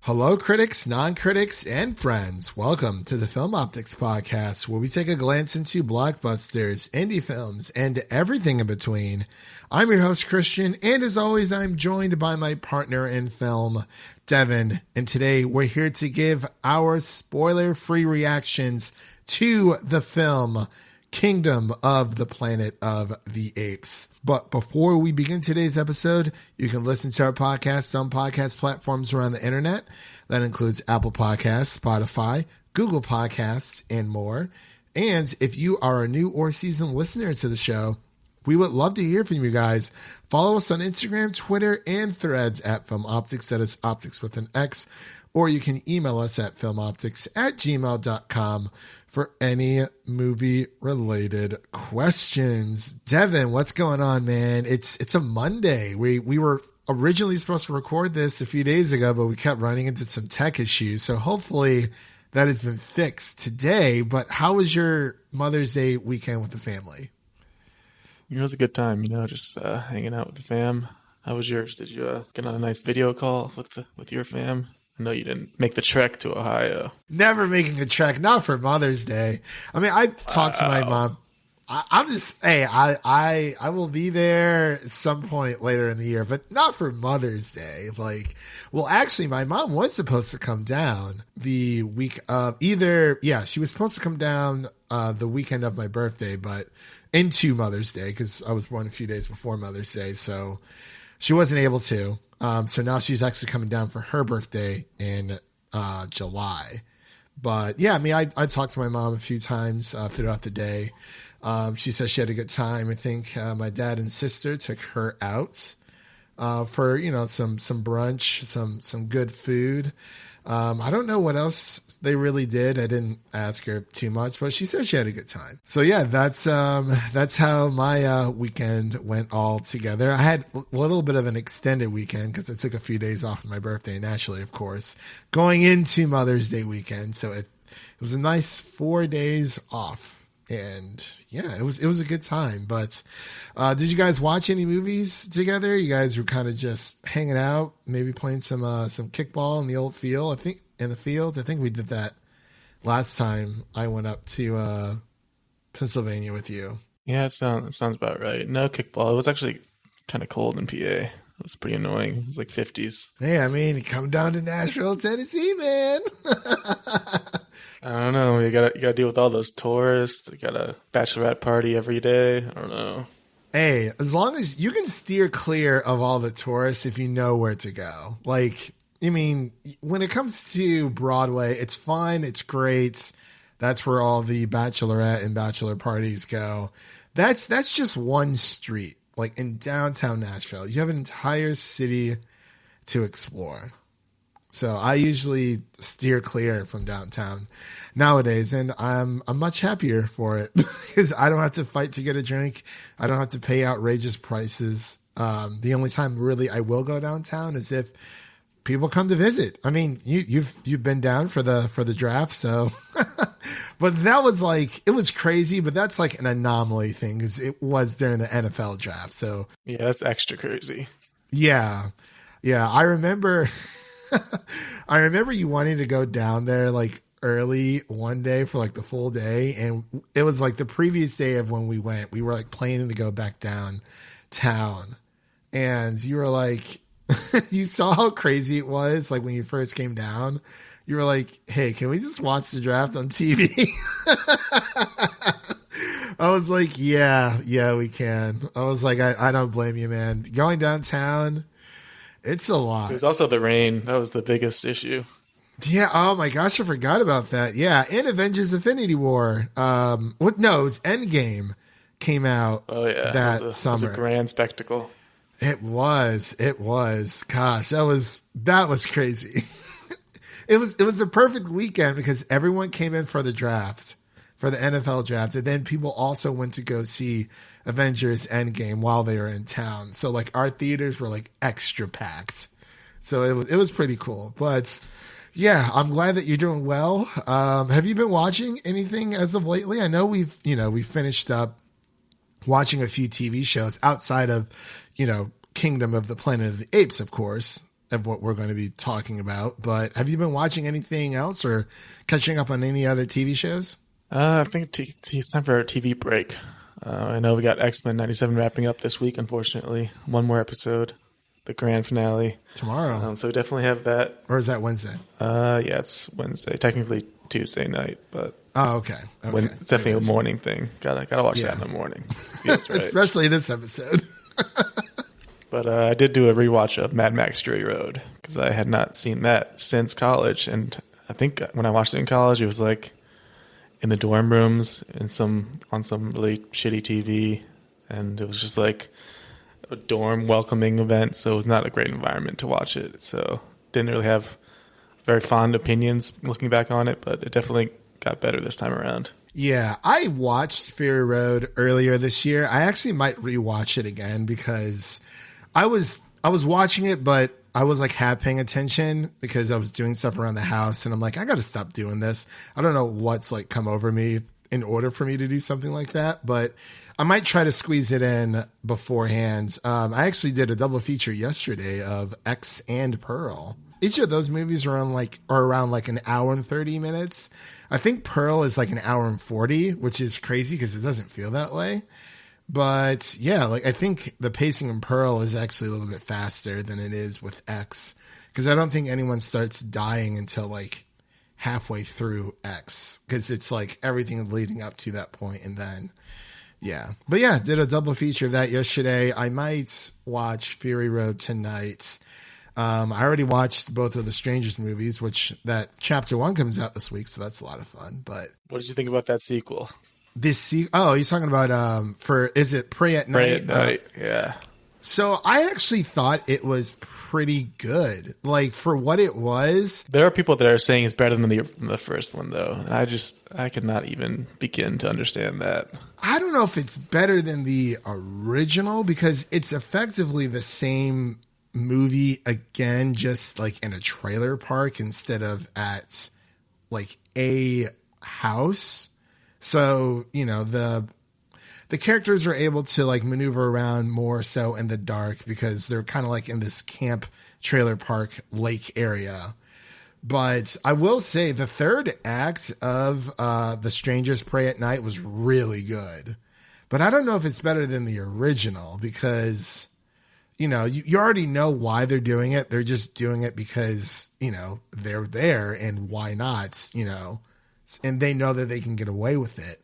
Hello, critics, non-critics, and friends. Welcome to the Film Optix podcast, where we take a glance into blockbusters, indie films, and everything in between. I'm your host, Christian, and as always, I'm joined by my partner in film, Devin. And today, we're here to give our spoiler-free reactions to the film Kingdom of the Planet of the Apes. But before we begin today's episode, you can listen to our podcast on podcast platforms around the internet. That includes Apple Podcasts, Spotify, Google Podcasts, and more. And if you are a new or seasoned listener to the show, we would love to hear from you guys. Follow us on Instagram, Twitter, and Threads at Film Optix. That is Optix with an X. Or you can email us at filmoptix@gmail.com for any movie-related questions. Devin, what's going on, man? It's a Monday. We were originally supposed to record this a few days ago, but we kept running into some tech issues. So hopefully that has been fixed today. But how was your Mother's Day weekend with the family? It was a good time, just hanging out with the fam. How was yours? Did you get on a nice video call with your fam? I know you didn't make the trek to Ohio. Never making a trek, not for Mother's Day. I mean, I talked to my mom. I will be there at some point later in the year, but not for Mother's Day. Actually, my mom was supposed to come down the week of she was supposed to come down the weekend of my birthday, but into Mother's Day, because I was born a few days before Mother's Day, so she wasn't able to. So now she's actually coming down for her birthday in July. But yeah, I mean, I talked to my mom a few times throughout the day. She said she had a good time. I think my dad and sister took her out for some brunch, some good food. I don't know what else they really did. I didn't ask her too much, but she said she had a good time. So yeah, that's how my weekend went all together. I had a little bit of an extended weekend because I took a few days off on my birthday, naturally, of course, going into Mother's Day weekend. So it was a nice 4 days off. And yeah, it was a good time. But did you guys watch any movies together? You guys were kind of just hanging out, maybe playing some kickball in the old field. I think we did that last time I went up to Pennsylvania with you. Yeah, it sounds about right. No kickball. It was actually kind of cold in PA. It was pretty annoying. It was like 50s. Hey, I mean, you come down to Nashville, Tennessee, man. I don't know. You gotta deal with all those tourists. You got a bachelorette party every day. I don't know. Hey, as long as you can steer clear of all the tourists if you know where to go. Like, I mean, when it comes to Broadway, it's fun. It's great. That's where all the bachelorette and bachelor parties go. That's just one street. Like in downtown Nashville, you have an entire city to explore. So I usually steer clear from downtown nowadays, and I'm much happier for it because I don't have to fight to get a drink. I don't have to pay outrageous prices. The only time really I will go downtown is if people come to visit. I mean, you've been down for the draft, so but that was it was crazy, but that's like an anomaly thing because it was during the NFL draft. So yeah, that's extra crazy. Yeah. I remember you wanting to go down there early one day for the full day. And it was the previous day of when we went, we were planning to go back downtown. And you were you saw how crazy it was. When you first came down, you were like, hey, can we just watch the draft on TV? I was like, yeah, we can. I was like, I don't blame you, man. Going downtown, it's a lot. It was also the rain. That was the biggest issue. Yeah. Oh my gosh, I forgot about that. Yeah, and Avengers: Infinity War. It was Endgame came out. Oh yeah, that summer. It was a grand spectacle. It was. Gosh, that was crazy. It was the perfect weekend because everyone came in for the draft, for the NFL draft, and then people also went to go see Avengers Endgame while they were in town. So our theaters were extra packed. So it was pretty cool. But yeah, I'm glad that you're doing well. Have you been watching anything as of lately? I know we finished up watching a few TV shows outside of, Kingdom of the Planet of the Apes, of course. of what we're going to be talking about. But have you been watching anything else or catching up on any other TV shows? I think it's time for a TV break. I know we got X-Men 97 wrapping up this week, unfortunately. One more episode, the grand finale. Tomorrow. So we definitely have that. Or is that Wednesday? Yeah, it's Wednesday. Technically Tuesday night, but oh, okay. It's definitely a morning thing. Gotta watch that in the morning. Feels right. Especially this episode. But I did do a rewatch of Mad Max Fury Road because I had not seen that since college, and I think when I watched it in college, it was like in the dorm rooms on some really shitty TV, and it was just like a dorm welcoming event, so it was not a great environment to watch it. So didn't really have very fond opinions looking back on it, but it definitely got better this time around. Yeah, I watched Fury Road earlier this year. I actually might rewatch it again because I was watching it, but I was like half paying attention because I was doing stuff around the house, and I'm like, I got to stop doing this. I don't know what's like come over me in order for me to do something like that, but I might try to squeeze it in beforehand. I actually did a double feature yesterday of X and Pearl. Each of those movies are around like an hour and 30 minutes. I think Pearl is like an hour and 40, which is crazy because it doesn't feel that way. But yeah, like I think the pacing in Pearl is actually a little bit faster than it is with X, because I don't think anyone starts dying until like halfway through X, because it's like everything leading up to that point, and then yeah. But yeah, did a double feature of that yesterday. I might watch Fury Road tonight. I already watched both of the Strangers movies, which that chapter 1 comes out this week, so that's a lot of fun. But what did you think about that sequel? You're talking about is it Pray at Night? Pray at Night, yeah. So I actually thought it was pretty good, like for what it was. There are people that are saying it's better than the first one, though. And I could not even begin to understand that. I don't know if it's better than the original because it's effectively the same movie again, just like in a trailer park instead of at like a house. So, you know, the characters are able to like maneuver around more so in the dark because they're kind of like in this camp trailer park lake area. But I will say the third act of The Strangers Pray at Night was really good. But I don't know if it's better than the original because, you know, you already know why they're doing it. They're just doing it because, you know, they're there and why not, you know. And they know that they can get away with it.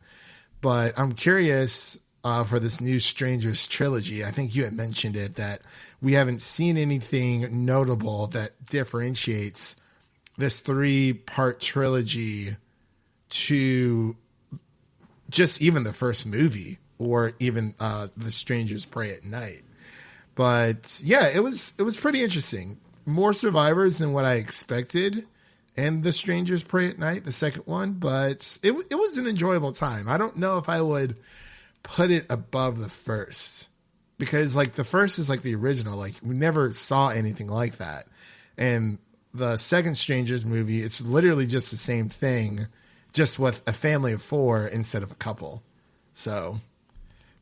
But I'm curious for this new Strangers trilogy. I think you had mentioned it, that we haven't seen anything notable that differentiates this 3-part trilogy to just even the first movie or even The Strangers Pray at Night. But yeah, it was pretty interesting. More survivors than what I expected. And The Strangers Pray at Night, the second one, but it was an enjoyable time. I don't know if I would put it above the first because like the first is like the original, like we never saw anything like that. And the second Strangers movie, it's literally just the same thing, just with a family of 4 instead of a couple. So,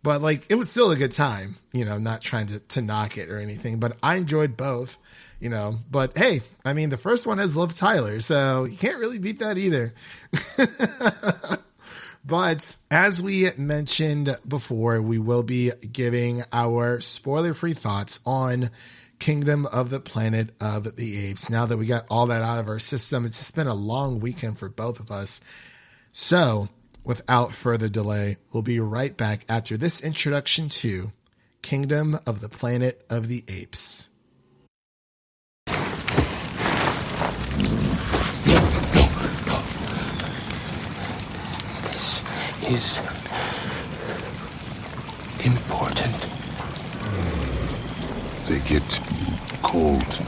but like it was still a good time, you know, not trying to knock it or anything, but I enjoyed both. You know, but hey, I mean, the first one has Liv Tyler, so you can't really beat that either. But as we mentioned before, we will be giving our spoiler-free thoughts on Kingdom of the Planet of the Apes. Now that we got all that out of our system, it's just been a long weekend for both of us. So, without further delay, we'll be right back after this introduction to Kingdom of the Planet of the Apes. Is important. They get cold.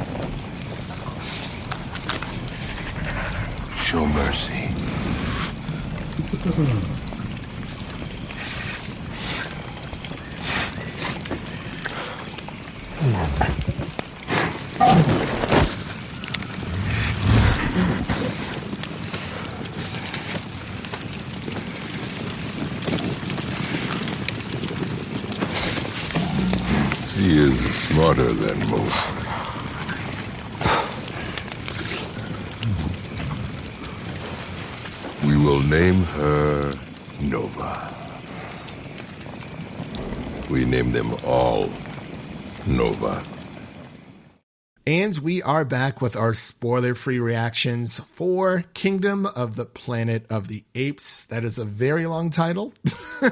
Show mercy. He is smarter than most. will name her Nova. We name them all Nova. And we are back with our spoiler-free reactions for Kingdom of the Planet of the Apes. That is a very long title,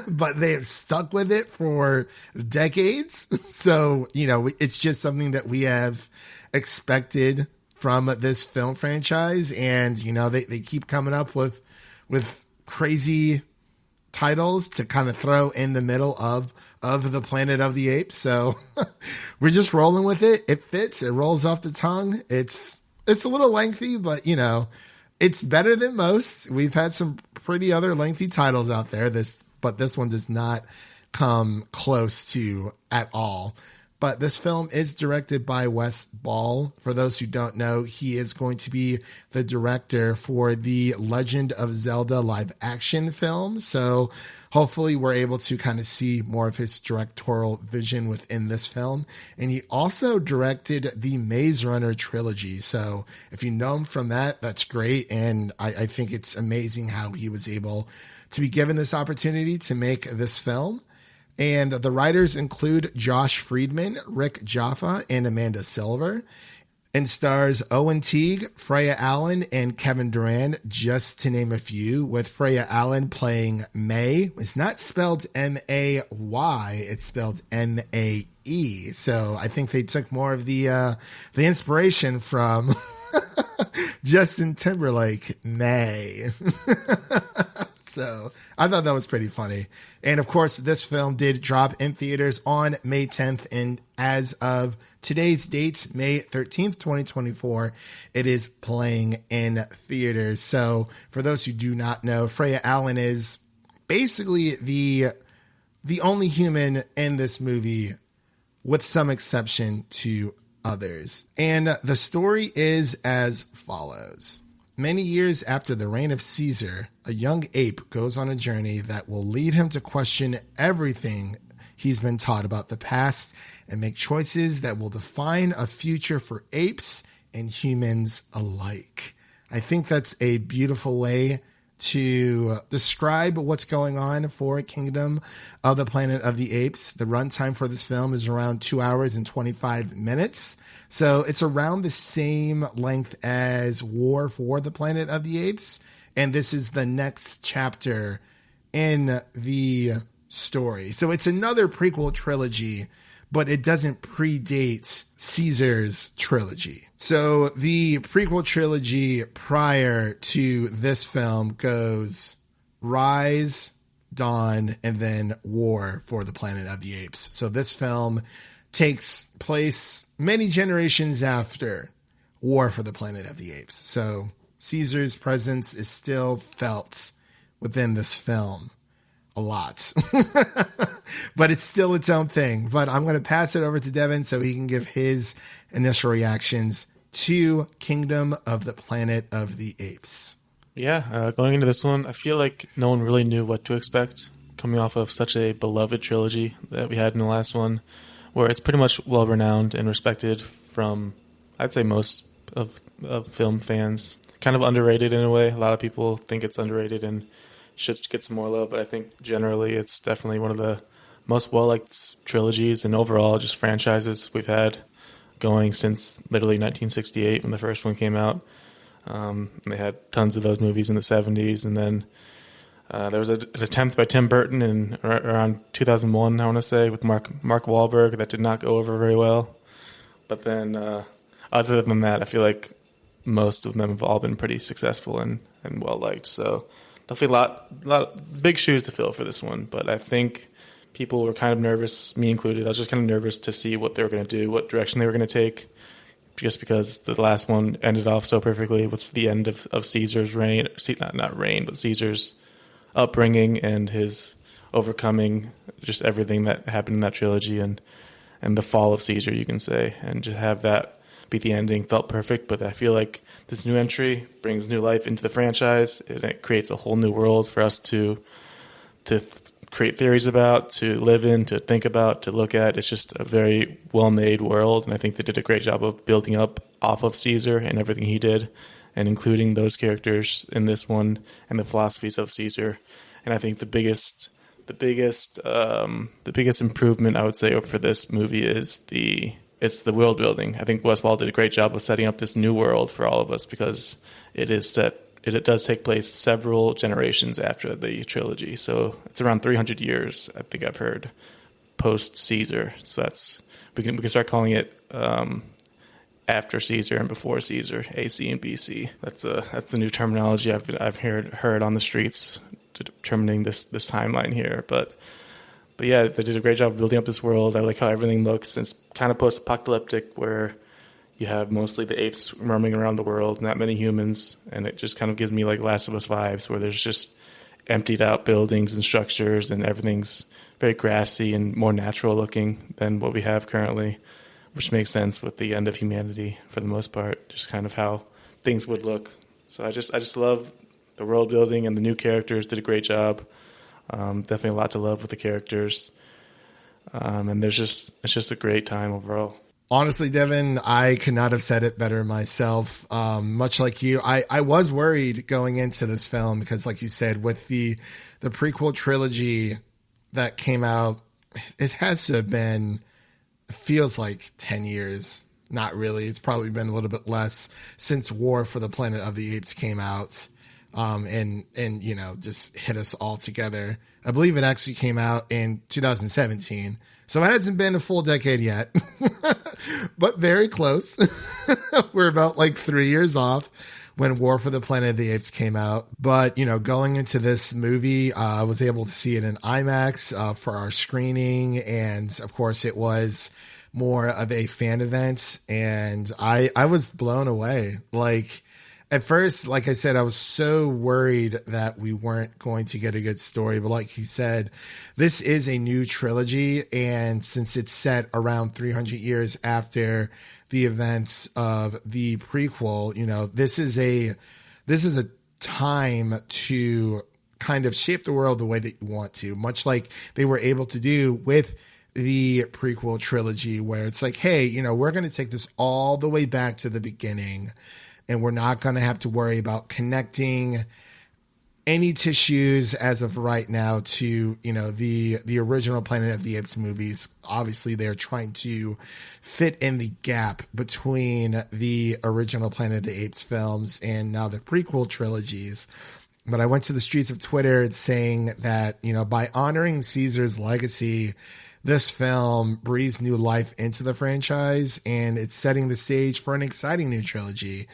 but they have stuck with it for decades. So, it's just something that we have expected from this film franchise. And, they keep coming up with crazy titles to kind of throw in the middle of the Planet of the Apes. So we're just rolling with it. It fits. It rolls off the tongue. It's a little lengthy, but it's better than most. We've had some pretty other lengthy titles out there. But this one does not come close to at all. But this film is directed by Wes Ball. For those who don't know, he is going to be the director for the Legend of Zelda live action film. So hopefully we're able to kind of see more of his directorial vision within this film. And he also directed the Maze Runner trilogy. So if you know him from that, that's great. And I think it's amazing how he was able to be given this opportunity to make this film. And the writers include Josh Friedman, Rick Jaffa, and Amanda Silver, and stars Owen Teague, Freya Allen, and Kevin Durant, just to name a few, with Freya Allen playing May. It's not spelled M-A-Y, it's spelled M-A-E. So I think they took more of the inspiration from Justin Timberlake, May. So I thought that was pretty funny. And of course, this film did drop in theaters on May 10th. And as of today's date, May 13th, 2024, it is playing in theaters. So for those who do not know, Freya Allen is basically the only human in this movie, with some exception to others. And the story is as follows. Many years after the reign of Caesar, a young ape goes on a journey that will lead him to question everything he's been taught about the past and make choices that will define a future for apes and humans alike. I think that's a beautiful way to describe what's going on for Kingdom of the Planet of the Apes. The runtime for this film is around 2 hours and 25 minutes. So it's around the same length as War for the Planet of the Apes. And this is the next chapter in the story. So it's another prequel trilogy, but it doesn't predate Caesar's trilogy. So the prequel trilogy prior to this film goes Rise, Dawn, and then War for the Planet of the Apes. So this film takes place many generations after War for the Planet of the Apes. So Caesar's presence is still felt within this film a lot, but it's still its own thing. But I'm going to pass it over to Devin so he can give his initial reactions to Kingdom of the Planet of the Apes. Yeah, going into this one, I feel like no one really knew what to expect coming off of such a beloved trilogy that we had in the last one, where it's pretty much well-renowned and respected from, I'd say, most of film fans. Kind of underrated in a way. A lot of people think it's underrated and should get some more love, but I think generally it's definitely one of the most well-liked trilogies and overall just franchises we've had going since literally 1968 when the first one came out. They had tons of those movies in the 70s, and then there was an attempt by Tim Burton in around 2001, I want to say, with Mark Wahlberg that did not go over very well. But then other than that, I feel like most of them have all been pretty successful and well-liked. So definitely a lot of big shoes to fill for this one. But I think people were kind of nervous, me included. I was just kind of nervous to see what they were going to do, what direction they were going to take, just because the last one ended off so perfectly with the end of Caesar's reign, not reign, but Caesar's upbringing and his overcoming just everything that happened in that trilogy and the fall of Caesar, you can say, and just have that be the ending felt perfect. But I feel like this new entry brings new life into the franchise, and it creates a whole new world for us to create theories about, to live in, to think about, to look at. It's just a very well-made world, and I think they did a great job of building up off of Caesar and everything he did, and including those characters in this one and the philosophies of Caesar. And I think the biggest improvement I would say for this movie is the world building. I think Wes Ball did a great job of setting up this new world for all of us, because it does take place several generations after the trilogy. So it's around 300 years, I think I've heard, post Caesar. So we can start calling it after Caesar and before Caesar, AC and BC. That's the new terminology I've heard on the streets, determining this timeline here. But yeah, they did a great job of building up this world. I like how everything looks. It's kind of post-apocalyptic, where you have mostly the apes roaming around the world, not many humans, and it just kind of gives me like Last of Us vibes, where there's just emptied out buildings and structures, and everything's very grassy and more natural looking than what we have currently, which makes sense with the end of humanity for the most part, just kind of how things would look. So I just love the world building, and the new characters did a great job. Definitely a lot to love with the characters. And it's just a great time overall. Honestly, Devin, I could not have said it better myself. Much like you, I was worried going into this film because, like you said, with the prequel trilogy that came out, it has to have been, feels like 10 years. Not really. It's probably been a little bit less since War for the Planet of the Apes came out. And just hit us all together. I believe it actually came out in 2017. So it hasn't been a full decade yet, but very close. We're about like 3 years off when War for the Planet of the Apes came out. But, going into this movie, I was able to see it in IMAX for our screening. And of course it was more of a fan event, and I was blown away. Like, at first, like I said, I was so worried that we weren't going to get a good story. But like he said, this is a new trilogy. And since it's set around 300 years after the events of the prequel, this is a time to kind of shape the world the way that you want to, much like they were able to do with the prequel trilogy, where it's like, hey, we're going to take this all the way back to the beginning. And we're not going to have to worry about connecting any tissues as of right now to, the original Planet of the Apes movies. Obviously, they're trying to fit in the gap between the original Planet of the Apes films and now the prequel trilogies. But I went to the streets of Twitter saying that, by honoring Caesar's legacy, this film breathes new life into the franchise, and it's setting the stage for an exciting new trilogy.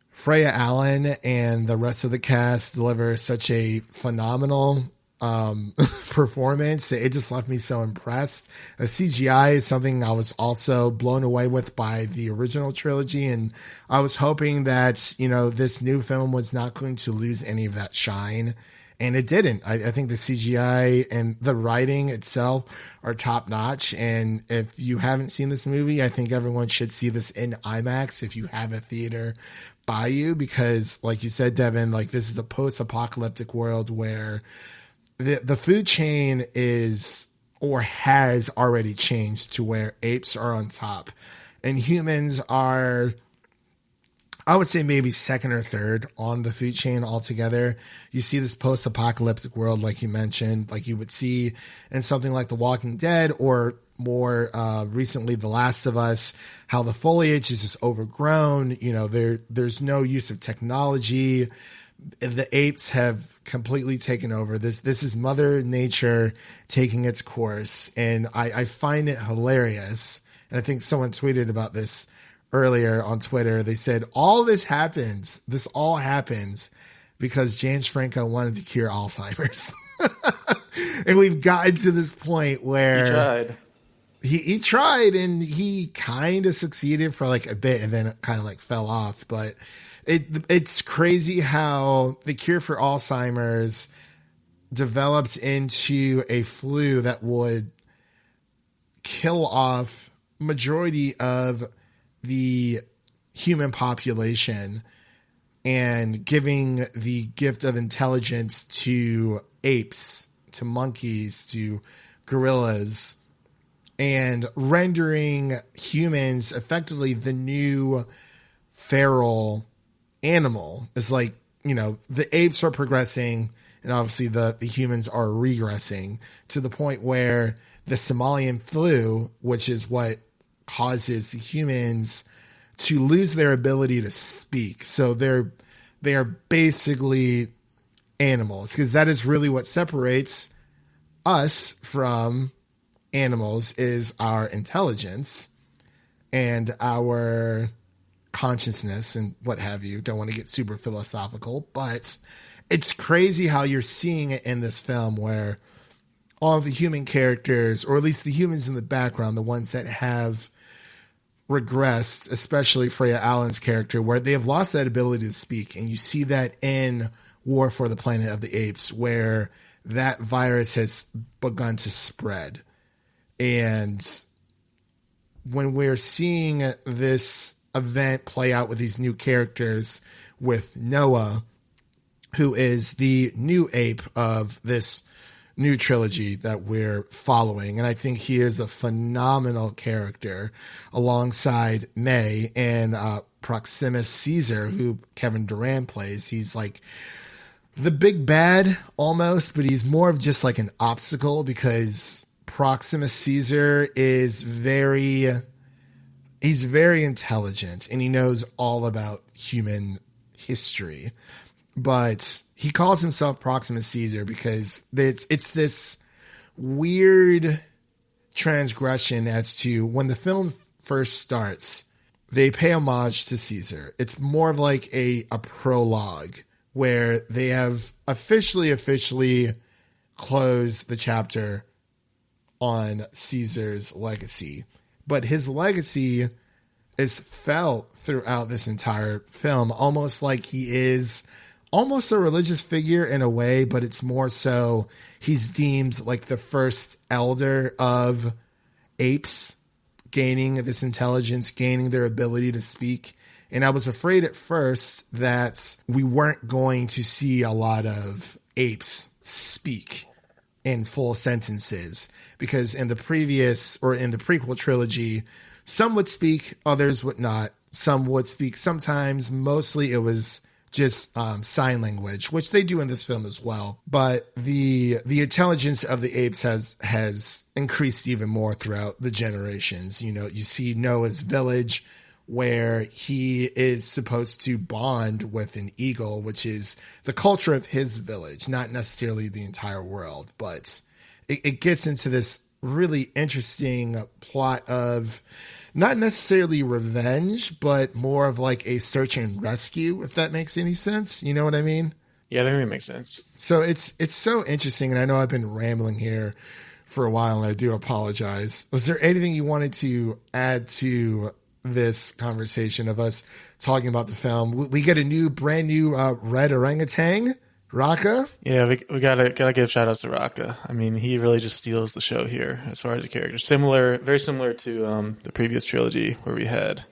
Freya Allen and the rest of the cast deliver such a phenomenal performance that it just left me so impressed. The CGI is something I was also blown away with by the original trilogy, and I was hoping that, this new film was not going to lose any of that shine. And it didn't. I think the CGI and the writing itself are top notch. And if you haven't seen this movie, I think everyone should see this in IMAX if you have a theater by you, because like you said, Devin, like this is a post-apocalyptic world where the food chain is, or has already changed to where apes are on top and humans are, I would say maybe second or third on the food chain altogether. You see this post-apocalyptic world, like you mentioned, like you would see in something like The Walking Dead, or more recently The Last of Us, how the foliage is just overgrown. There's no use of technology. The apes have completely taken over. This is Mother Nature taking its course, and I find it hilarious. And I think someone tweeted about this earlier on Twitter. They said, this all happens because James Franco wanted to cure Alzheimer's. And we've gotten to this point where he tried and he kind of succeeded for like a bit, and then it kind of like fell off. But it's crazy how the cure for Alzheimer's developed into a flu that would kill off majority of the human population, and giving the gift of intelligence to apes, to monkeys, to gorillas, and rendering humans effectively the new feral animal. It's like, the apes are progressing and obviously the humans are regressing to the point where the Somalian flu, which is what causes the humans to lose their ability to speak. So they are basically animals, because that is really what separates us from animals, is our intelligence and our consciousness and what have you. Don't want to get super philosophical, but it's crazy how you're seeing it in this film where all of the human characters, or at least the humans in the background, the ones that have regressed, especially Freya Allen's character, where they have lost that ability to speak. And you see that in War for the Planet of the Apes, where that virus has begun to spread. And when we're seeing this event play out with these new characters, with Noah, who is the new ape of this new trilogy that we're following. And I think he is a phenomenal character alongside May and Proximus Caesar, who Kevin Durant plays. He's like the big bad almost, but he's more of just like an obstacle, because Proximus Caesar is he's very intelligent and he knows all about human history. But he calls himself Proximus Caesar because it's this weird transgression as to when the film first starts, they pay homage to Caesar. It's more of like a prologue where they have officially closed the chapter on Caesar's legacy. But his legacy is felt throughout this entire film, almost like he is almost a religious figure in a way, but it's more so he's deemed like the first elder of apes, gaining this intelligence, gaining their ability to speak. And I was afraid at first that we weren't going to see a lot of apes speak in full sentences, because in the previous, or in the prequel trilogy, some would speak, others would not. Some would speak sometimes. Mostly it was just sign language, which they do in this film as well. But the intelligence of the apes has increased even more throughout the generations. You see Noah's village, where he is supposed to bond with an eagle, which is the culture of his village, not necessarily the entire world. But it gets into this really interesting plot of not necessarily revenge, but more of like a search and rescue, if that makes any sense. You know what I mean? Yeah, that really makes sense. So it's so interesting, and I know I've been rambling here for a while, and I do apologize. Was there anything you wanted to add to this conversation of us talking about the film? We get a brand new red orangutan, Raka. Yeah, we gotta give shout outs to Raka. I mean, he really just steals the show here as far as a character. Very similar to the previous trilogy, where we had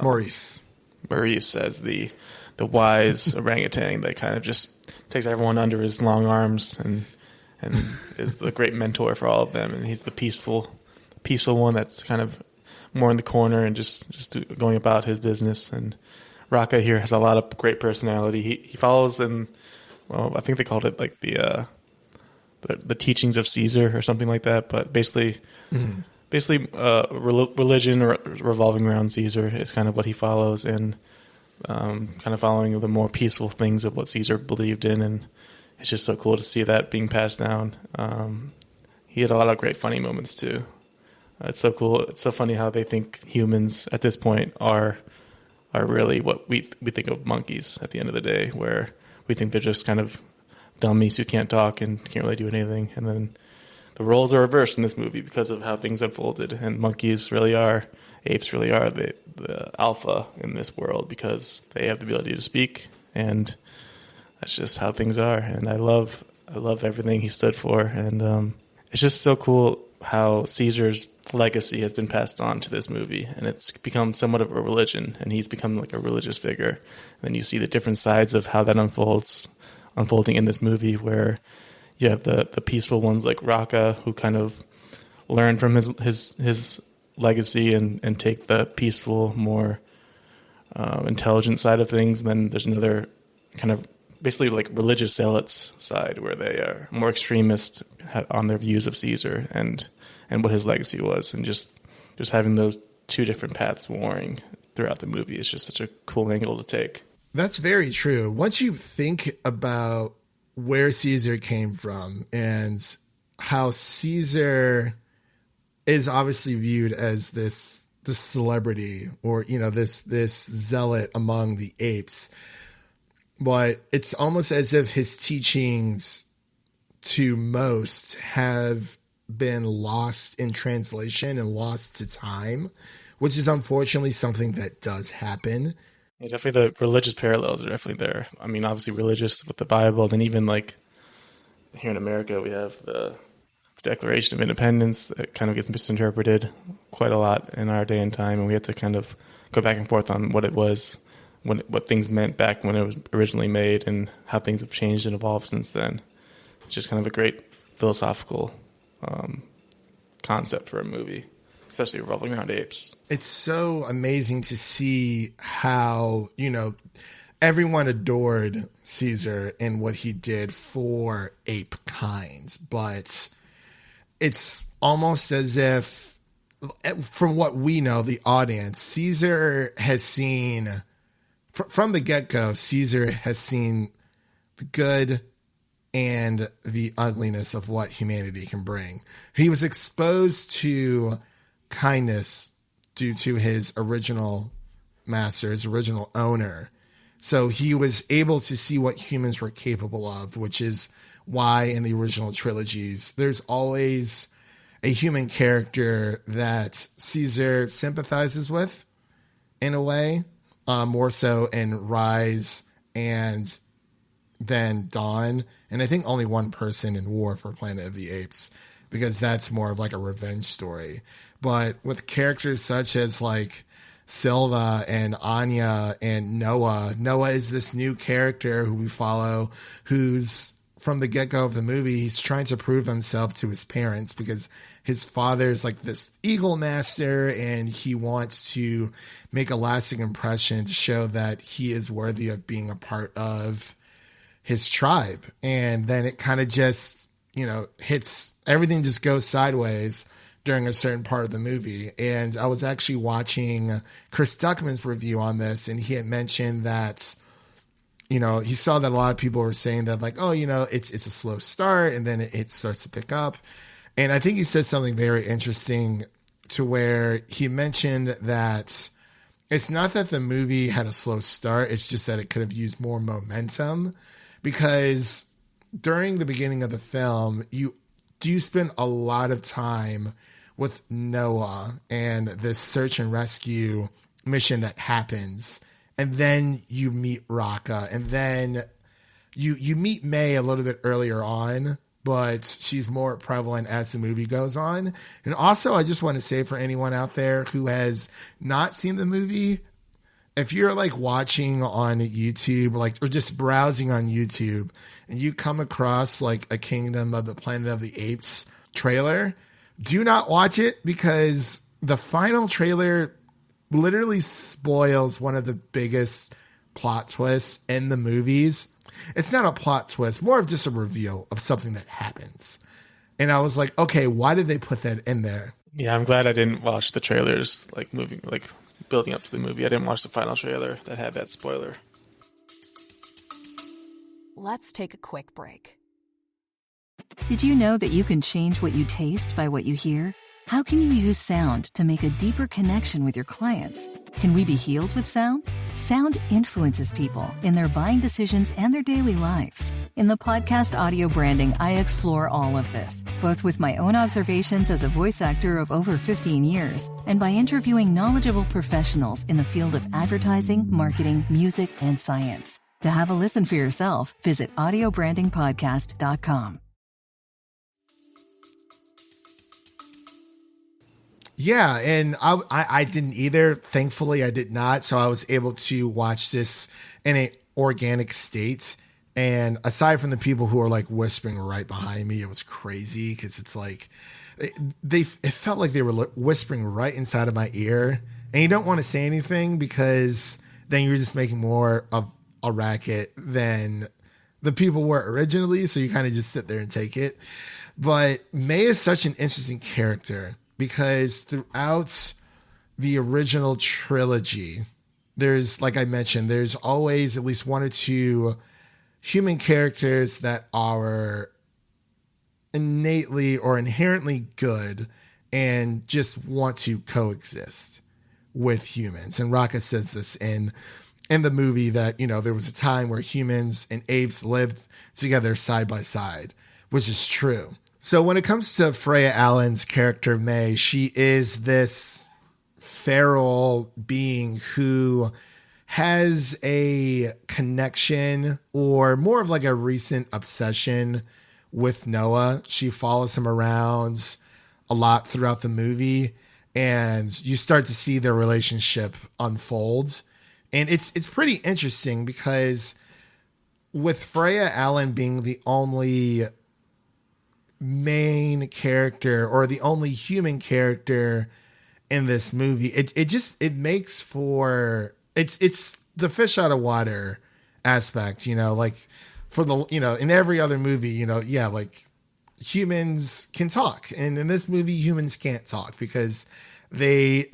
Maurice as the wise orangutan that kind of just takes everyone under his long arms and is the great mentor for all of them. And he's the peaceful one that's kind of more in the corner and just going about his business. And Raka here has a lot of great personality. He follows in, well, I think they called it like the teachings of Caesar or something like that. But basically, religion revolving around Caesar is kind of what he follows, and kind of following the more peaceful things of what Caesar believed in. And it's just so cool to see that being passed down. He had a lot of great funny moments too. It's so cool. It's so funny how they think humans at this point are really what we think of monkeys at the end of the day, where we think they're just kind of dummies who can't talk and can't really do anything. And then the roles are reversed in this movie because of how things unfolded. And apes really are the alpha in this world, because they have the ability to speak, and that's just how things are. And I love everything he stood for. And it's just so cool how Caesar's legacy has been passed on to this movie, and it's become somewhat of a religion, and he's become like a religious figure. And then you see the different sides of how that unfolding in this movie, where you have the peaceful ones like Raka, who kind of learn from his legacy and take the peaceful, more intelligent side of things. And then there's another kind of basically like religious zealots side where they are more extremist on their views of Caesar and what his legacy was. And just having those two different paths warring throughout the movie is just such a cool angle to take. That's very true. Once you think about where Caesar came from and how Caesar is obviously viewed as this celebrity or, this zealot among the apes, but it's almost as if his teachings to most have been lost in translation and lost to time, which is unfortunately something that does happen. Yeah, definitely the religious parallels are definitely there. I mean, obviously religious with the Bible, then even like here in America, we have the Declaration of Independence that kind of gets misinterpreted quite a lot in our day and time, and we have to kind of go back and forth on what it was, what things meant back when it was originally made, and how things have changed and evolved since then. It's just kind of a great philosophical concept for a movie, especially revolving around apes. It's so amazing to see how, everyone adored Caesar and what he did for ape kind, but it's almost as if, from what we know, the audience, Caesar has seen, from the get-go, Caesar has seen the good and the ugliness of what humanity can bring. He was exposed to kindness due to his original master, his original owner. So he was able to see what humans were capable of, which is why in the original trilogies, there's always a human character that Caesar sympathizes with in a way, more so in Rise and then Dawn. And I think only one person in War for Planet of the Apes, because that's more of like a revenge story. But with characters such as like Silva and Anya and Noah is this new character who we follow, who's from the get-go of the movie, he's trying to prove himself to his parents because his father's like this eagle master and he wants to make a lasting impression to show that he is worthy of being a part of his tribe. And then it kind of just, hits, everything just goes sideways during a certain part of the movie. And I was actually watching Chris Duckman's review on this, and he had mentioned that, he saw that a lot of people were saying that like, oh, it's a slow start and then it starts to pick up. And I think he said something very interesting to where he mentioned that it's not that the movie had a slow start, it's just that it could have used more momentum, because during the beginning of the film, you do spend a lot of time with Noah and this search and rescue mission that happens. And then you meet Raka, and then you meet May a little bit earlier on, but she's more prevalent as the movie goes on. And also, I just want to say for anyone out there who has not seen the movie, if you're like watching on YouTube, or just browsing on YouTube, and you come across like a Kingdom of the Planet of the Apes trailer, do not watch it, because the final trailer literally spoils one of the biggest plot twists in the movies. It's not a plot twist, more of just a reveal of something that happens. And I was like, okay, why did they put that in there? Yeah, I'm glad I didn't watch the trailers building up to the movie. I didn't watch the final trailer that had that spoiler. Let's take a quick break. Did you know that you can change what you taste by what you hear? How can you use sound to make a deeper connection with your clients? Can we be healed with sound? Sound influences people in their buying decisions and their daily lives. In the podcast Audio Branding, I explore all of this, both with my own observations as a voice actor of over 15 years and by interviewing knowledgeable professionals in the field of advertising, marketing, music, and science. To have a listen for yourself, visit audiobrandingpodcast.com. Yeah, and I didn't either. Thankfully, I did not. So I was able to watch this in an organic state. And aside from the people who are like whispering right behind me, it was crazy because it's like it felt like they were whispering right inside of my ear. And you don't want to say anything because then you're just making more of a racket than the people were originally. So you kind of just sit there and take it. But May is such an interesting character because throughout the original trilogy, there's, like I mentioned, there's always at least one or two human characters that are innately or inherently good and just want to coexist with humans. And Raka says this in the movie that, there was a time where humans and apes lived together side by side, which is true. So when it comes to Freya Allen's character, May, she is this feral being who has a connection or more of like a recent obsession with Noah. She follows him around a lot throughout the movie, and you start to see their relationship unfold. And it's pretty interesting because with Freya Allen being the only main character or the only human character in this movie, it makes for it's the fish out of water aspect, like for the in every other movie, like humans can talk, and in this movie humans can't talk because they're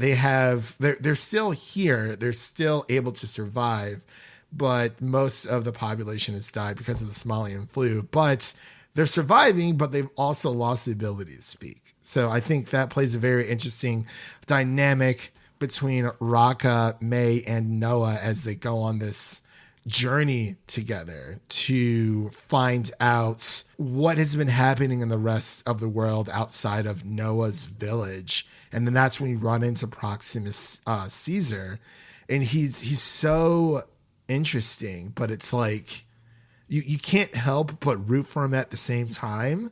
still here, they're still able to survive, but most of the population has died because of the Somalian flu. But they're surviving, but they've also lost the ability to speak. So I think that plays a very interesting dynamic between Raka, May, and Noah as they go on this journey together to find out what has been happening in the rest of the world outside of Noah's village. And then that's when you run into Proximus Caesar, and he's so interesting, but it's like you can't help but root for him at the same time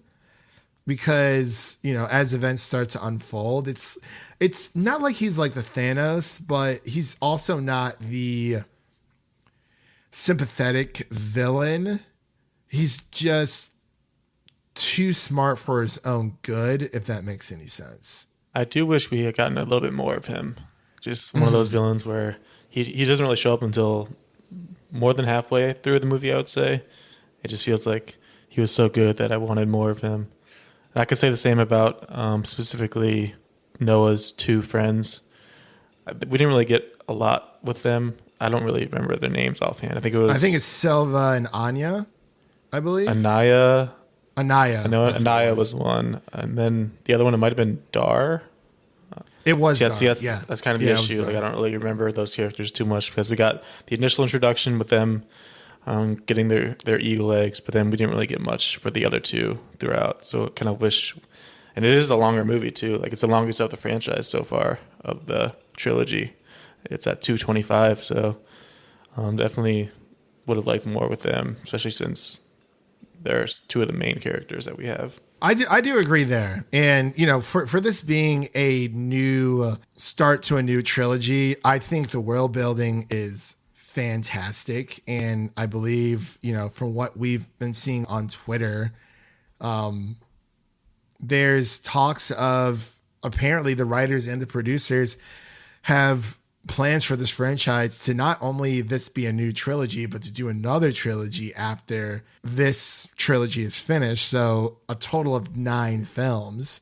because, as events start to unfold, it's not like he's like the Thanos, but he's also not the sympathetic villain. He's just too smart for his own good, if that makes any sense. I do wish we had gotten a little bit more of him. Just one of those villains where he doesn't really show up until more than halfway through the movie, I would say. It just feels like he was so good that I wanted more of him. And I could say the same about specifically Noah's two friends. We didn't really get a lot with them. I don't really remember their names offhand. I think it's Silva and Anya, I believe. Anaya. I know Anaya was one. And then the other one, it might have been Dar. It was Dar. That's kind of the issue. Like, I don't really remember those characters too much because we got the initial introduction with them getting their eagle eggs, but then we didn't really get much for the other two throughout. So I kind of wish, and it is a longer movie too. Like, it's the longest of the franchise so far of the trilogy. It's at 225, so definitely would have liked more with them, especially since there's two of the main characters that we have. I do agree there. And, for this being a new start to a new trilogy, I think the world building is fantastic. And I believe, from what we've been seeing on Twitter, there's talks of apparently the writers and the producers have plans for this franchise to not only this be a new trilogy, but to do another trilogy after this trilogy is finished. So a total of 9 films.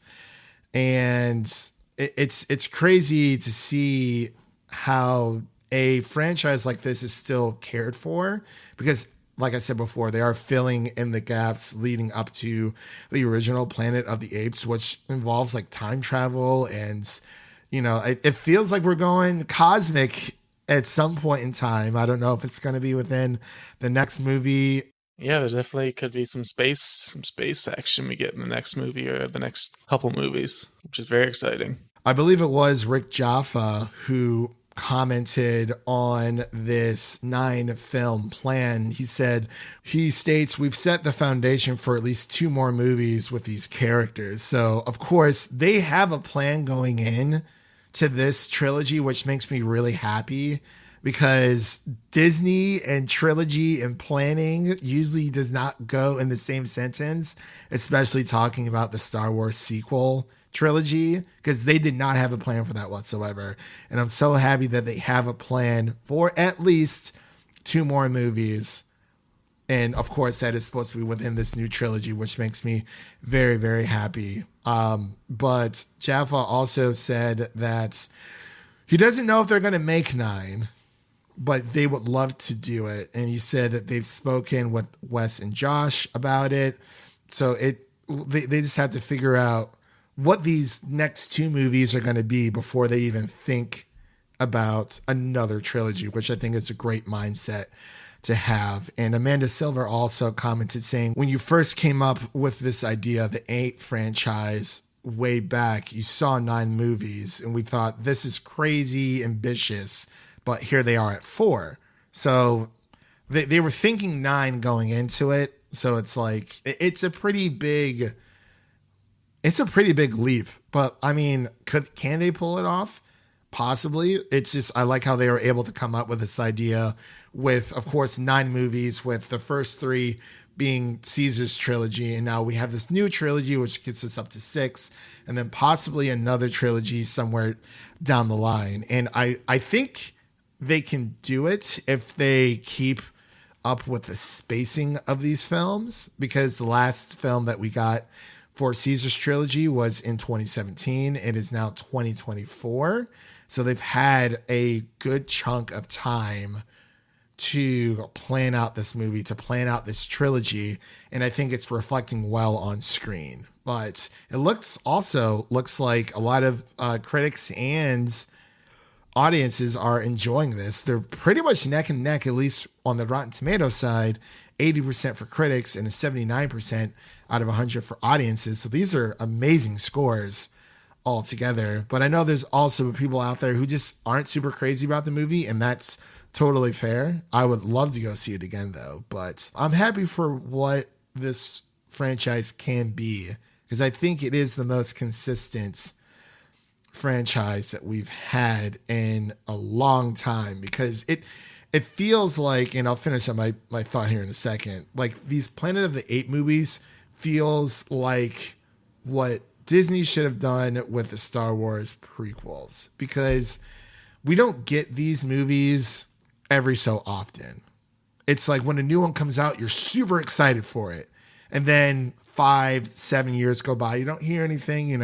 And it's crazy to see how a franchise like this is still cared for, because like I said before, they are filling in the gaps leading up to the original Planet of the Apes, which involves like time travel and it feels like we're going cosmic at some point in time. I don't know if it's going to be within the next movie. Yeah, there definitely could be some space action we get in the next movie or the next couple movies, which is very exciting. I believe it was Rick Jaffa who commented on this 9-film plan. He states, we've set the foundation for at least 2 more movies with these characters. So of course they have a plan going in to this trilogy, which makes me really happy because Disney and trilogy and planning usually does not go in the same sentence, especially talking about the Star Wars sequel trilogy, because they did not have a plan for that whatsoever. And I'm so happy that they have a plan for at least 2 more movies. And of course, that is supposed to be within this new trilogy, which makes me very, very happy. But Jaffa also said that he doesn't know if they're going to make 9, but they would love to do it. And he said that they've spoken with Wes and Josh about it. So they just have to figure out what these next 2 movies are going to be before they even think about another trilogy, which I think is a great mindset to have. And Amanda Silver also commented saying, when you first came up with this idea, the 8 franchise way back, you saw 9 movies and we thought this is crazy ambitious, but here they are at 4. So they were thinking 9 going into it. So it's like, it's a pretty big leap, but I mean, can they pull it off? Possibly. It's just, I like how they were able to come up with this idea with, of course, 9 movies, with the first 3 being Caesar's trilogy. And now we have this new trilogy, which gets us up to 6, and then possibly another trilogy somewhere down the line. And I think they can do it if they keep up with the spacing of these films, because the last film that we got for Caesar's trilogy was in 2017. It is now 2024. So they've had a good chunk of time to plan out this movie, to plan out this trilogy. And I think it's reflecting well on screen. But it looks like a lot of critics and audiences are enjoying this. They're pretty much neck and neck, at least on the Rotten Tomatoes side, 80% for critics and a 79% out of 100 for audiences. So these are amazing scores altogether. But I know there's also people out there who just aren't super crazy about the movie, and that's totally fair. I would love to go see it again, though. But I'm happy for what this franchise can be, because I think it is the most consistent franchise that we've had in a long time, because it feels like, and I'll finish on my thought here in a second, like these Planet of the Apes movies feels like what Disney should have done with the Star Wars prequels, because we don't get these movies every so often. It's like when a new one comes out, you're super excited for it. And then 5-7 years go by, you don't hear anything,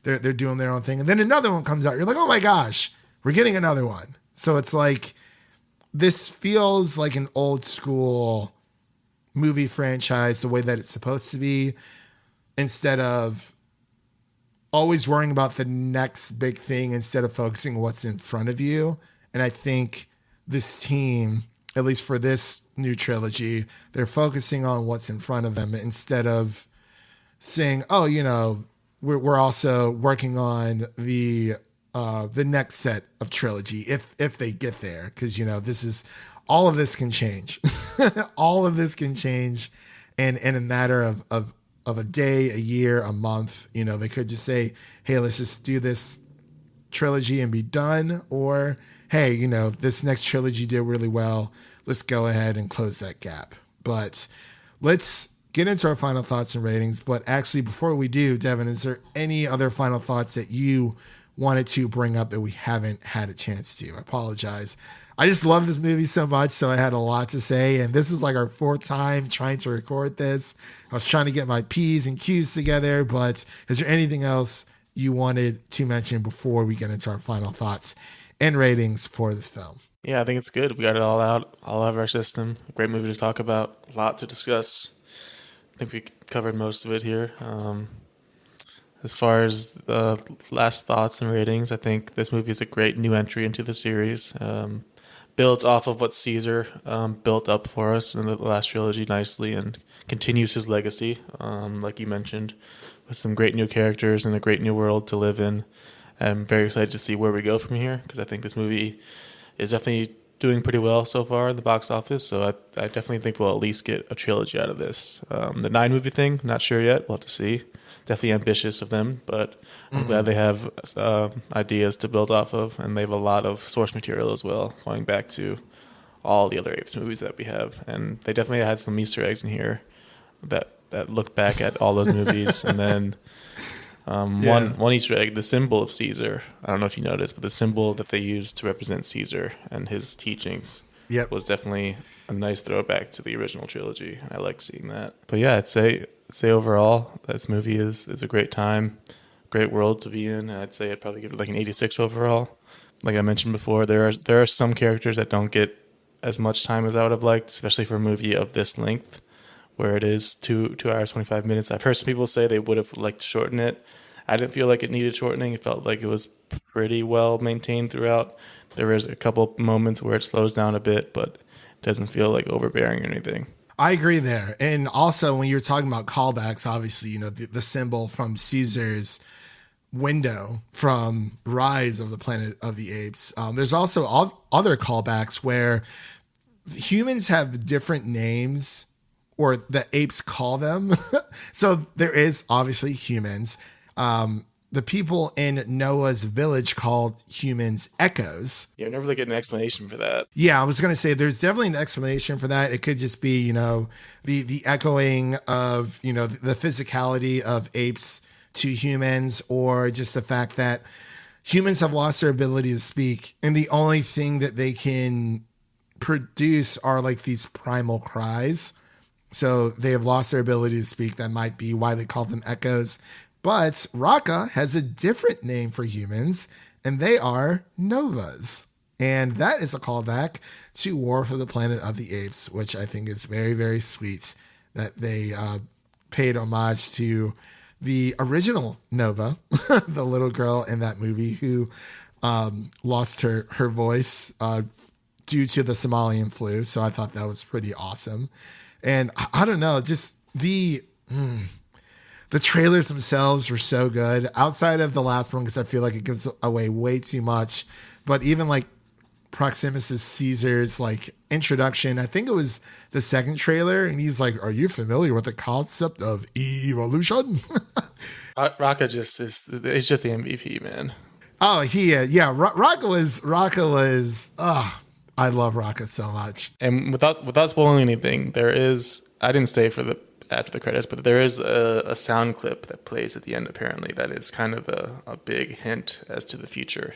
they're doing their own thing. And then another one comes out, you're like, oh my gosh, we're getting another one. So it's like, this feels like an old school movie franchise, the way that it's supposed to be, instead of always worrying about the next big thing instead of focusing on what's in front of you. And I think this team, at least for this new trilogy, they're focusing on what's in front of them instead of saying, oh, we're also working on the next set of trilogy if they get there, because this is, all of this can change. All of this can change, and in a matter of a day, a year, a month. They could just say, hey, let's just do this trilogy and be done, or hey, this next trilogy did really well, let's go ahead and close that gap. But let's get into our final thoughts and ratings. But actually, before we do, Devin, is there any other final thoughts that you wanted to bring up that we haven't had a chance to? I apologize. I just love this movie so much, so I had a lot to say, and this is like our 4th time trying to record this. I was trying to get my P's and Q's together, but is there anything else you wanted to mention before we get into our final thoughts and ratings for this film? Yeah, I think it's good. We got it all out of our system. Great movie to talk about. A lot to discuss. I think we covered most of it here. As far as the last thoughts and ratings, I think this movie is a great new entry into the series. Builds off of what Caesar built up for us in the last trilogy nicely, and continues his legacy, like you mentioned, with some great new characters and a great new world to live in. I'm very excited to see where we go from here, because I think this movie is definitely doing pretty well so far in the box office. So I definitely think we'll at least get a trilogy out of this. The 9 movie thing, not sure yet. We'll have to see. Definitely ambitious of them, but I'm glad they have ideas to build off of, and they have a lot of source material as well, going back to all the other Apes movies that we have. And they definitely had some Easter eggs in here that look back at all those movies. And then One Easter egg, the symbol of Caesar. I don't know if you noticed, but the symbol that they used to represent Caesar and his teachings was definitely a nice throwback to the original trilogy. I like seeing that. But yeah, I'd say overall, this movie is a great time, great world to be in. I'd say I'd probably give it like an 86 overall. Like I mentioned before, there are some characters that don't get as much time as I would have liked, especially for a movie of this length, where it is 2 hours 25 minutes. I've heard some people say they would have liked to shorten it. I didn't feel like it needed shortening. It felt like it was pretty well maintained throughout. There was a couple moments where it slows down a bit, but it doesn't feel like overbearing or anything. I agree there. And also when you're talking about callbacks, obviously, the symbol from Caesar's window from Rise of the Planet of the Apes. There's also other callbacks where humans have different names, or the apes call them. So there is obviously humans. The people in Noah's village called humans echoes. Yeah, I never really get an explanation for that. Yeah, I was going to say there's definitely an explanation for that. It could just be, the echoing of, the physicality of apes to humans, or just the fact that humans have lost their ability to speak. And the only thing that they can produce are like these primal cries. So they have lost their ability to speak. That might be why they call them echoes. But Raka has a different name for humans, and they are Novas. And that is a callback to War for the Planet of the Apes, which I think is very, very sweet that they paid homage to the original Nova, the little girl in that movie who lost her voice due to the Somalian flu. So I thought that was pretty awesome. And I don't know, just the trailers themselves were so good, outside of the last one, because I feel like it gives away way too much. But even like Proximus' Caesar's like introduction, I think it was the second trailer, and he's like, "Are you familiar with the concept of evolution?" Raka it's just the MVP, man. Oh, Raka was. I love Raka so much. And without spoiling anything, I didn't stay for after the credits, but there is a sound clip that plays at the end, apparently, that is kind of a big hint as to the future.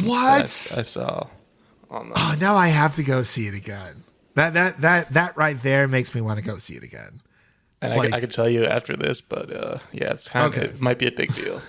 What? I saw on the... Oh, now I have to go see it again. That right there makes me want to go see it again. And I could tell you after this, but it's kind of, it might be a big deal.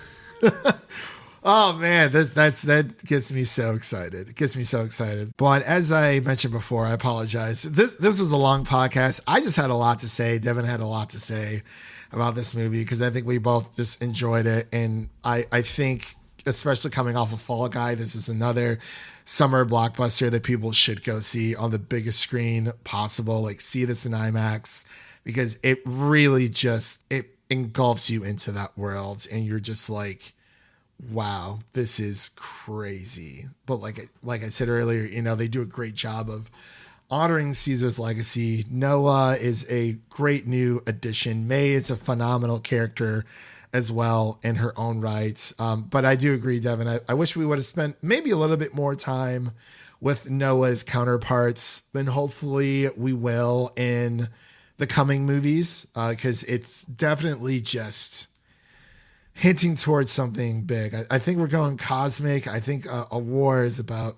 Oh man, that gets me so excited. It gets me so excited. But as I mentioned before, I apologize. This was a long podcast. I just had a lot to say. Devin had a lot to say about this movie because I think we both just enjoyed it. And I think, especially coming off of Fall Guy, this is another summer blockbuster that people should go see on the biggest screen possible. Like, see this in IMAX, because it really just, it engulfs you into that world. And you're just like, wow, this is crazy. But like I said earlier, they do a great job of honoring Caesar's legacy. Noah is a great new addition. May is a phenomenal character as well in her own right. But I do agree, Devin. I wish we would have spent maybe a little bit more time with Noah's counterparts, and hopefully we will in the coming movies, because it's definitely just hinting towards something big. I think we're going cosmic. I think a war is about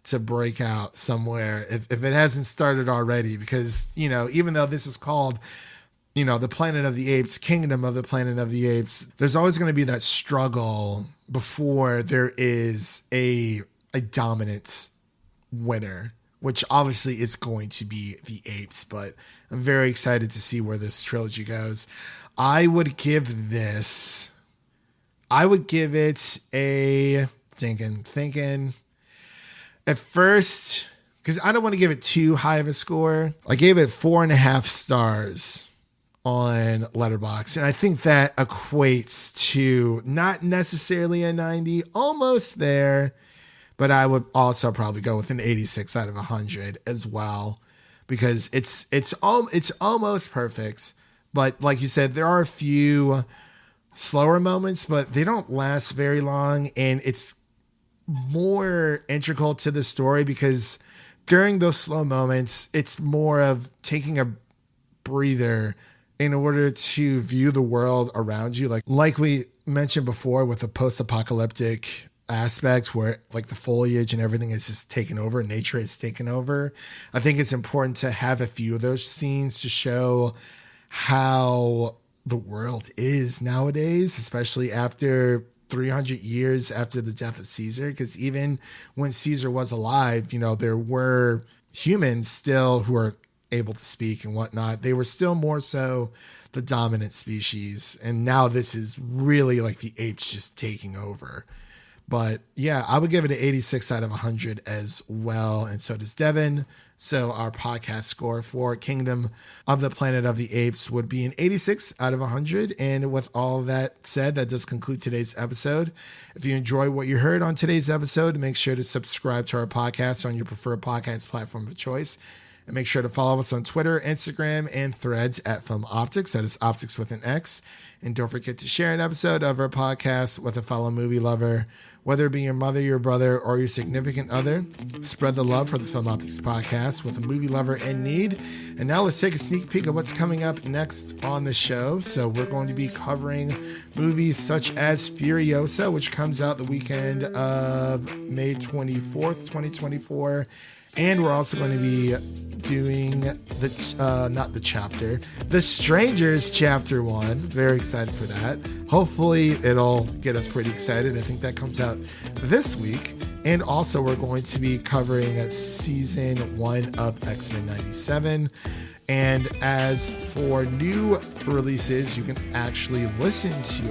to break out somewhere if it hasn't started already, because, even though this is called, the Planet of the Apes, Kingdom of the Planet of the Apes, there's always going to be that struggle before there is a dominant winner, which obviously is going to be the apes. But I'm very excited to see where this trilogy goes. I would give it a thinking at first, because I don't want to give it too high of a score. I gave it 4.5 stars on Letterboxd, and I think that equates to not necessarily a 90, almost there, but I would also probably go with an 86 out of 100 as well, because it's almost perfect. But like you said, there are a few slower moments, but they don't last very long, and it's more integral to the story, because during those slow moments, it's more of taking a breather in order to view the world around you. Like we mentioned before with the post-apocalyptic aspect where like the foliage and everything is just taken over, nature is taken over, I think it's important to have a few of those scenes to show how the world is nowadays, especially after 300 years after the death of Caesar. Because even when Caesar was alive, you know, there were humans still who were able to speak and whatnot. They were still more so the dominant species. And now this is really like the apes just taking over. But yeah, I would give it an 86 out of 100 as well. And so does Devin. So our podcast score for Kingdom of the Planet of the Apes would be an 86 out of 100. And with all that said, that does conclude today's episode. If you enjoy what you heard on today's episode, make sure to subscribe to our podcast on your preferred podcast platform of choice. And make sure to follow us on Twitter, Instagram, and Threads at Film Optix. That is Optix with an X. And don't forget to share an episode of our podcast with a fellow movie lover, whether it be your mother, your brother, or your significant other. Spread the love for the Film Optix podcast with a movie lover in need. And now let's take a sneak peek of what's coming up next on the show. So we're going to be covering movies such as Furiosa, which comes out the weekend of May 24th, 2024. And we're also going to be doing The Strangers Chapter 1. Very excited for that. Hopefully it'll get us pretty excited. I think that comes out this week. And also we're going to be covering season 1 of X-Men 97. And as for new releases, you can actually listen to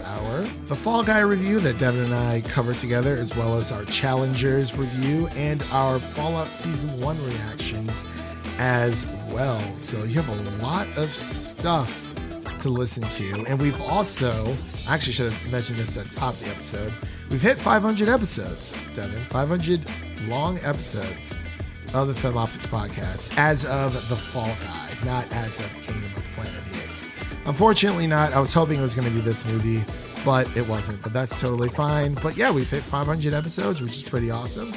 The Fall Guy review that Devin and I covered together, as well as our Challengers review and our Fallout Season 1 reactions as well. So you have a lot of stuff to listen to. And we've also, I actually should have mentioned this at the top of the episode, we've hit 500 episodes, Devin, 500 long episodes of the Film Optix podcast as of The Fall Guy, not as of Kingdom of the Planet of the Apes. Unfortunately not. I was hoping it was going to be this movie, but it wasn't. But that's totally fine. But yeah, we've hit 500 episodes, which is pretty awesome.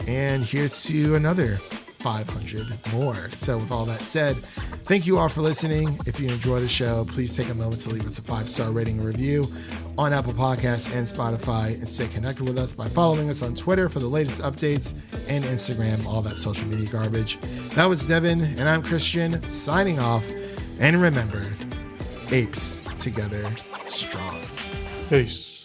And here's to another 500 more. So with all that said, thank you all for listening. If you enjoy the show, please take a moment to leave us a 5-star rating and review on Apple Podcasts and Spotify, and stay connected with us by following us on Twitter for the latest updates and Instagram, all that social media garbage. That was Devin, and I'm Christian, signing off. And remember, apes together strong. Peace.